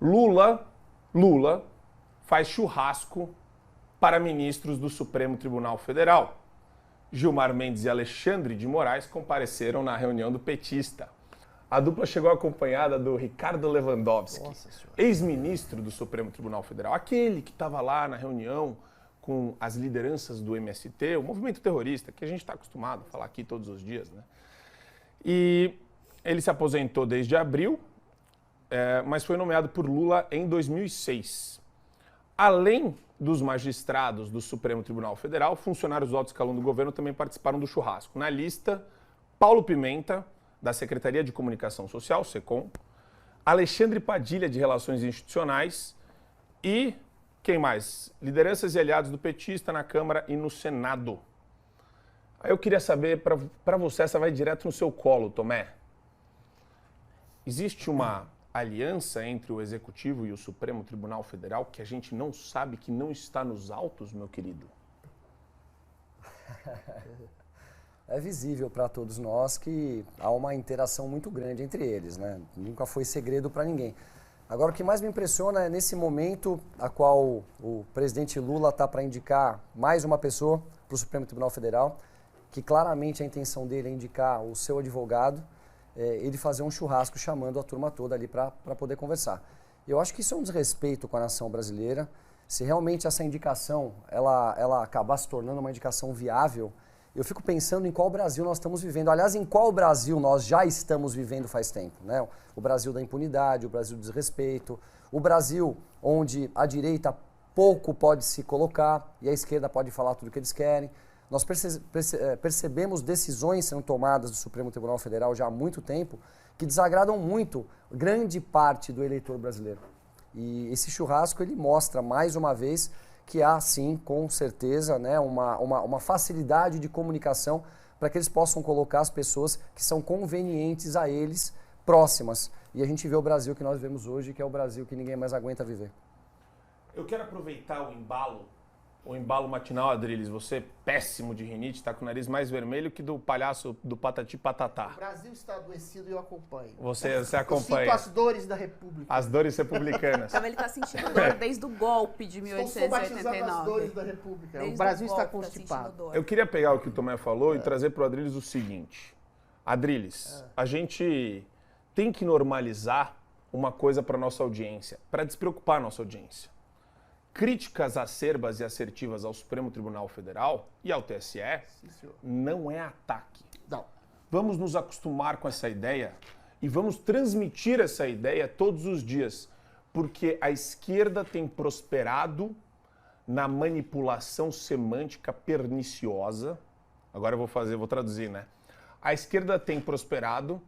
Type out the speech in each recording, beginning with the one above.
Lula faz churrasco para ministros do Supremo Tribunal Federal. Gilmar Mendes e Alexandre de Moraes compareceram na reunião do petista. A dupla chegou acompanhada do Ricardo Lewandowski, ex-ministro do Supremo Tribunal Federal, aquele que estava lá na reunião com as lideranças do MST, o movimento terrorista, que a gente está acostumado a falar aqui todos os dias, né? E ele se aposentou desde abril, mas foi nomeado por Lula em 2006. Além dos magistrados do Supremo Tribunal Federal, funcionários do alto escalão do governo também participaram do churrasco. Na lista, Paulo Pimenta, da Secretaria de Comunicação Social, SECOM, Alexandre Padilha, de Relações Institucionais, e quem mais? Lideranças e aliados do petista na Câmara e no Senado. Aí eu queria saber, para você, essa vai direto no seu colo, Tomé. Existe uma aliança entre o Executivo e o Supremo Tribunal Federal que a gente não sabe, que não está nos autos, meu querido? É visível para todos nós que há uma interação muito grande entre eles, né? Nunca foi segredo para ninguém. Agora, o que mais me impressiona é nesse momento a qual o presidente Lula está para indicar mais uma pessoa para o Supremo Tribunal Federal, que claramente a intenção dele é indicar o seu advogado, ele fazer um churrasco chamando a turma toda ali para poder conversar. Eu acho que isso é um desrespeito com a nação brasileira. Se realmente essa indicação ela acabar se tornando uma indicação viável, eu fico pensando em qual Brasil nós estamos vivendo. Aliás, em qual Brasil nós já estamos vivendo faz tempo, né? O Brasil da impunidade, o Brasil do desrespeito, o Brasil onde a direita pouco pode se colocar e a esquerda pode falar tudo o que eles querem. Nós percebemos decisões sendo tomadas do Supremo Tribunal Federal já há muito tempo que desagradam muito grande parte do eleitor brasileiro. E esse churrasco ele mostra mais uma vez que há, sim, com certeza, né, uma facilidade de comunicação para que eles possam colocar as pessoas que são convenientes a eles próximas. E a gente vê o Brasil que nós vemos hoje, que é o Brasil que ninguém mais aguenta viver. Eu quero aproveitar o embalo matinal, Adriles. Você, péssimo de rinite, está com o nariz mais vermelho que do palhaço do Patati Patatá. O Brasil está adoecido e eu acompanho. Você acompanha. Eu sinto as dores da República. As dores republicanas. Então ele está sentindo dor desde o golpe de 1889. Estou somatizando as dores da República. O Brasil está constipado. Eu queria pegar o que o Tomé falou e trazer para o Adriles o seguinte. Adriles, a gente tem que normalizar uma coisa para a nossa audiência, para despreocupar a nossa audiência. Críticas acerbas e assertivas ao Supremo Tribunal Federal e ao TSE não é ataque. Não. Vamos nos acostumar com essa ideia e vamos transmitir essa ideia todos os dias, porque a esquerda tem prosperado na manipulação semântica perniciosa. Agora eu vou traduzir, né? A esquerda tem prosperado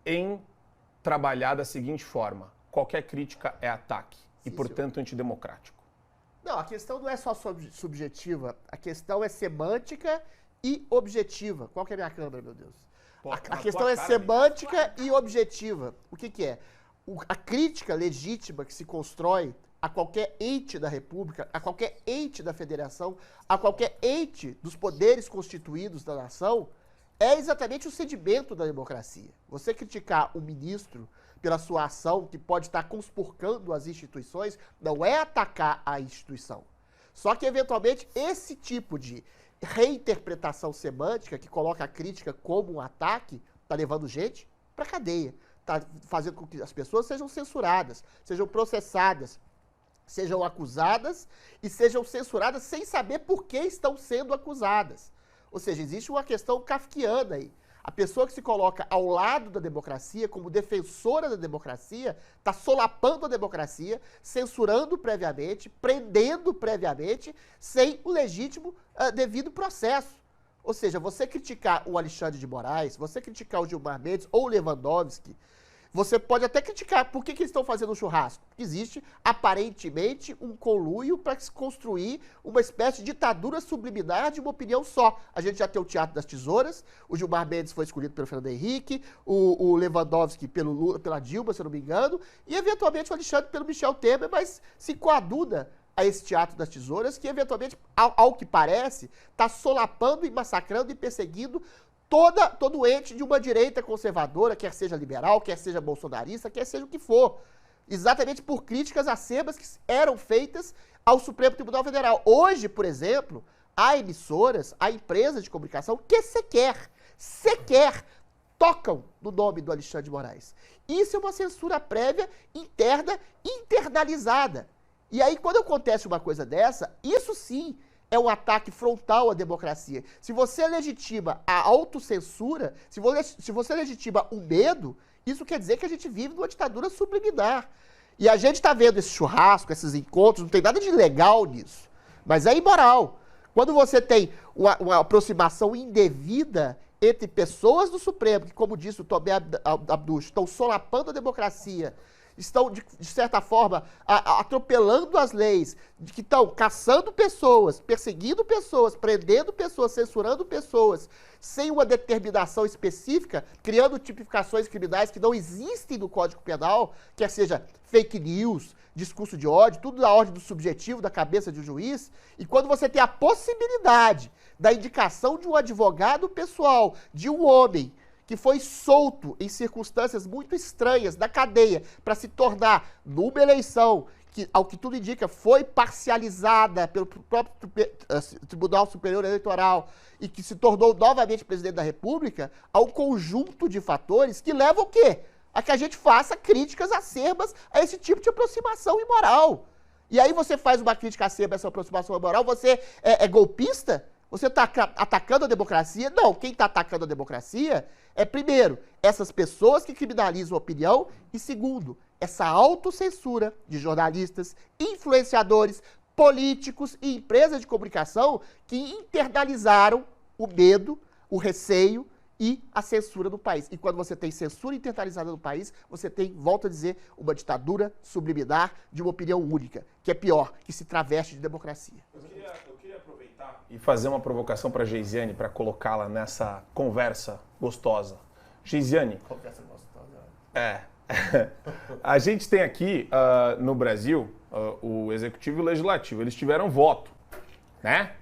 em trabalhar da seguinte forma: qualquer crítica é ataque. E, portanto, antidemocrático. Não, a questão não é só subjetiva, a questão é semântica e objetiva. Qual que é a minha câmera, meu Deus? A questão é semântica e objetiva. O que é? A crítica legítima que se constrói a qualquer ente da República, a qualquer ente da Federação, a qualquer ente dos poderes constituídos da nação, é exatamente o sedimento da democracia. Você criticar o ministro pela sua ação, que pode estar conspurcando as instituições, não é atacar a instituição. Só que, eventualmente, esse tipo de reinterpretação semântica, que coloca a crítica como um ataque, está levando gente para a cadeia, está fazendo com que as pessoas sejam censuradas, sejam processadas, sejam acusadas e sejam censuradas sem saber por que estão sendo acusadas. Ou seja, existe uma questão kafkiana aí. A pessoa que se coloca ao lado da democracia, como defensora da democracia, está solapando a democracia, censurando previamente, prendendo previamente, sem o legítimo devido processo. Ou seja, você criticar o Alexandre de Moraes, você criticar o Gilmar Mendes ou o Lewandowski, você pode até criticar por que eles estão fazendo um churrasco. Existe, aparentemente, um conluio para se construir uma espécie de ditadura subliminar de uma opinião só. A gente já tem o Teatro das Tesouras, o Gilmar Mendes foi escolhido pelo Fernando Henrique, o Lewandowski pelo Lula, pela Dilma, se eu não me engano, e eventualmente o Alexandre pelo Michel Temer, mas se coaduna a esse Teatro das Tesouras, que eventualmente, ao que parece, está solapando e massacrando e perseguindo todo ente de uma direita conservadora, quer seja liberal, quer seja bolsonarista, quer seja o que for. exatamente por críticas acerbas que eram feitas ao Supremo Tribunal Federal. Hoje, por exemplo, há emissoras, há empresas de comunicação que sequer tocam no nome do Alexandre de Moraes. Isso é uma censura prévia, interna, internalizada. E aí, quando acontece uma coisa dessa, isso sim é um ataque frontal à democracia. Se você legitima a autocensura, se você legitima o medo, isso quer dizer que a gente vive numa ditadura subliminar. E a gente está vendo esse churrasco, esses encontros, não tem nada de legal nisso, mas é imoral. Quando você tem uma aproximação indevida entre pessoas do Supremo, que, como disse o Tomé Abduch, estão solapando a democracia, estão, de certa forma, atropelando as leis, que estão caçando pessoas, perseguindo pessoas, prendendo pessoas, censurando pessoas, sem uma determinação específica, criando tipificações criminais que não existem no Código Penal, quer seja fake news, discurso de ódio, tudo na ordem do subjetivo, da cabeça de um juiz. E quando você tem a possibilidade da indicação de um advogado pessoal, de um homem que foi solto em circunstâncias muito estranhas da cadeia para se tornar, numa eleição que, ao que tudo indica, foi parcializada pelo próprio Tribunal Superior Eleitoral e que se tornou novamente presidente da República, há um conjunto de fatores que levam o quê? A que a gente faça críticas acerbas a esse tipo de aproximação imoral. E aí você faz uma crítica acerba a essa aproximação imoral, você é golpista? Você está atacando a democracia? Não, quem está atacando a democracia é, primeiro, essas pessoas que criminalizam a opinião e, segundo, essa autocensura de jornalistas, influenciadores, políticos e empresas de comunicação que internalizaram o medo, o receio e a censura no país. E quando você tem censura internalizada no país, você tem, volto a dizer, uma ditadura subliminar de uma opinião única, que é pior, que se traveste de democracia. Eu queria aproveitar e fazer uma provocação para a Geisiane, para colocá-la nessa conversa gostosa. Geisiane. Conversa gostosa. A gente tem aqui no Brasil o Executivo e o Legislativo. Eles tiveram voto, né?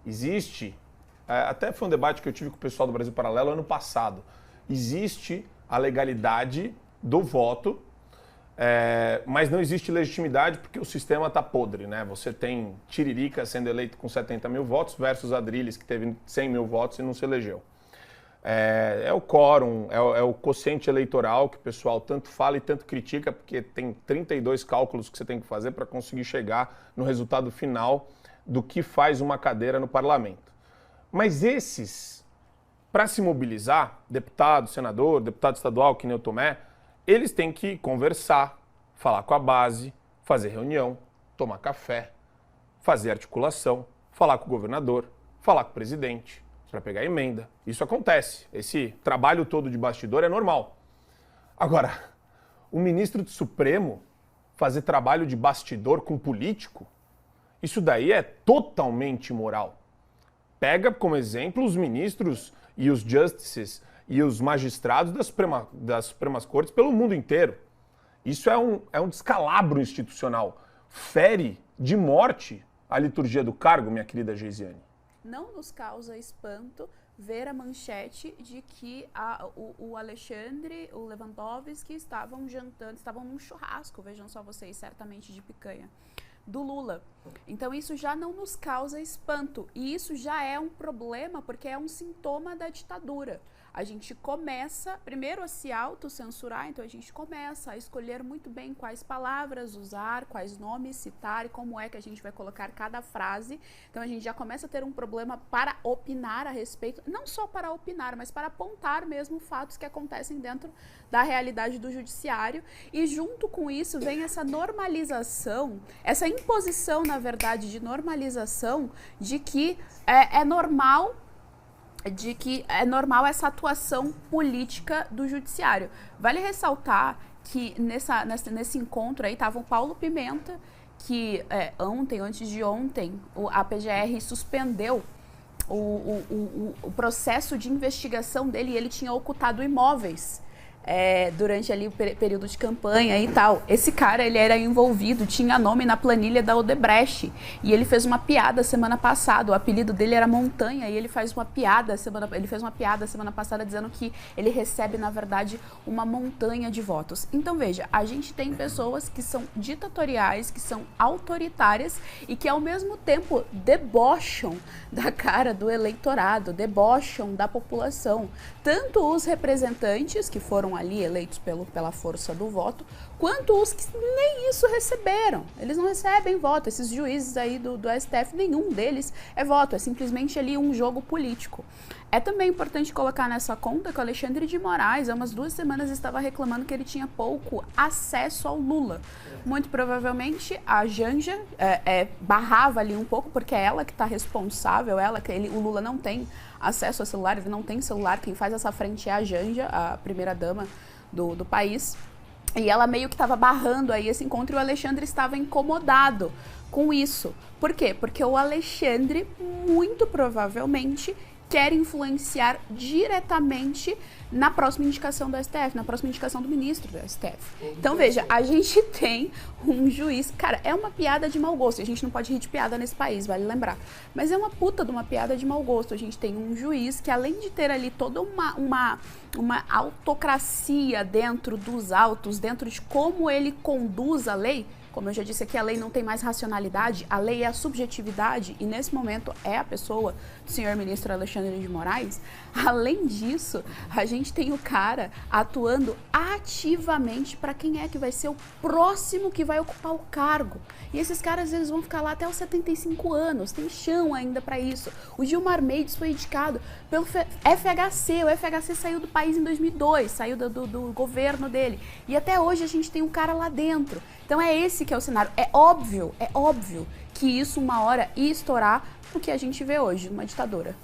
Existe, até foi um debate que eu tive com o pessoal do Brasil Paralelo ano passado. Existe a legalidade do voto, mas não existe legitimidade porque o sistema está podre, né? Você tem Tiririca sendo eleito com 70 mil votos versus Adrilles, que teve 100 mil votos e não se elegeu. É o quórum, é o quociente eleitoral que o pessoal tanto fala e tanto critica, porque tem 32 cálculos que você tem que fazer para conseguir chegar no resultado final do que faz uma cadeira no parlamento. Mas esses, para se mobilizar, deputado, senador, deputado estadual, que nem o Tomé, eles têm que conversar, falar com a base, fazer reunião, tomar café, fazer articulação, falar com o governador, falar com o presidente, para pegar emenda. Isso acontece. Esse trabalho todo de bastidor é normal. Agora, o ministro do Supremo fazer trabalho de bastidor com político, isso daí é totalmente imoral. Pega como exemplo os ministros e os justices e os magistrados das Supremas Cortes pelo mundo inteiro. Isso é um descalabro institucional. Fere de morte a liturgia do cargo, minha querida Geisiane. Não nos causa espanto ver a manchete de que o Alexandre, o Lewandowski estavam jantando, estavam num churrasco, vejam só vocês, certamente de picanha, do Lula. Então isso já não nos causa espanto e isso já é um problema porque é um sintoma da ditadura. A gente começa primeiro a se autocensurar, então a gente começa a escolher muito bem quais palavras usar, quais nomes citar e como é que a gente vai colocar cada frase. Então a gente já começa a ter um problema para opinar a respeito, não só para opinar, mas para apontar mesmo fatos que acontecem dentro da realidade do judiciário. E junto com isso vem essa normalização, essa imposição, na verdade, de normalização de que é normal essa atuação política do judiciário. Vale ressaltar que nesse encontro aí estava o Paulo Pimenta, que antes de ontem, a PGR suspendeu o processo de investigação dele e ele tinha ocultado imóveis durante ali o período de campanha e tal. Esse cara, ele era envolvido, tinha nome na planilha da Odebrecht, e ele fez uma piada semana passada, o apelido dele era Montanha, e ele fez uma piada semana passada dizendo que ele recebe, na verdade, uma montanha de votos. Então, veja, a gente tem pessoas que são ditatoriais, que são autoritárias e que, ao mesmo tempo, debocham da cara do eleitorado, debocham da população. Tanto os representantes, que foram ali eleitos pela força do voto, quanto os que nem isso receberam. Eles não recebem voto. Esses juízes aí do STF, nenhum deles é voto. É simplesmente ali um jogo político. É também importante colocar nessa conta que o Alexandre de Moraes, há umas 2 semanas, estava reclamando que ele tinha pouco acesso ao Lula. Muito provavelmente a Janja barrava ali um pouco, porque é ela que está responsável, o Lula não tem acesso ao celular, ele não tem celular, quem faz essa frente é a Janja, a primeira-dama do país. E ela meio que estava barrando aí esse encontro e o Alexandre estava incomodado com isso. Por quê? Porque o Alexandre, muito provavelmente, quer influenciar diretamente na próxima indicação do STF, na próxima indicação do ministro do STF. Então, veja, a gente tem um juiz... Cara, é uma piada de mau gosto. A gente não pode rir de piada nesse país, vale lembrar. Mas é uma puta de uma piada de mau gosto. A gente tem um juiz que, além de ter ali toda uma autocracia dentro dos autos, dentro de como ele conduz a lei... Como eu já disse aqui, a lei não tem mais racionalidade, a lei é a subjetividade, e nesse momento é a pessoa do senhor ministro Alexandre de Moraes. Além disso, a gente tem o cara atuando ativamente para quem é que vai ser o próximo que vai ocupar o cargo. E esses caras, eles vão ficar lá até os 75 anos, tem chão ainda para isso. O Gilmar Mendes foi indicado pelo FHC, o FHC saiu do país em 2002, saiu do governo dele. E até hoje a gente tem um cara lá dentro. Então é esse que é o cenário. É óbvio que isso uma hora ia estourar o que a gente vê hoje, numa ditadura.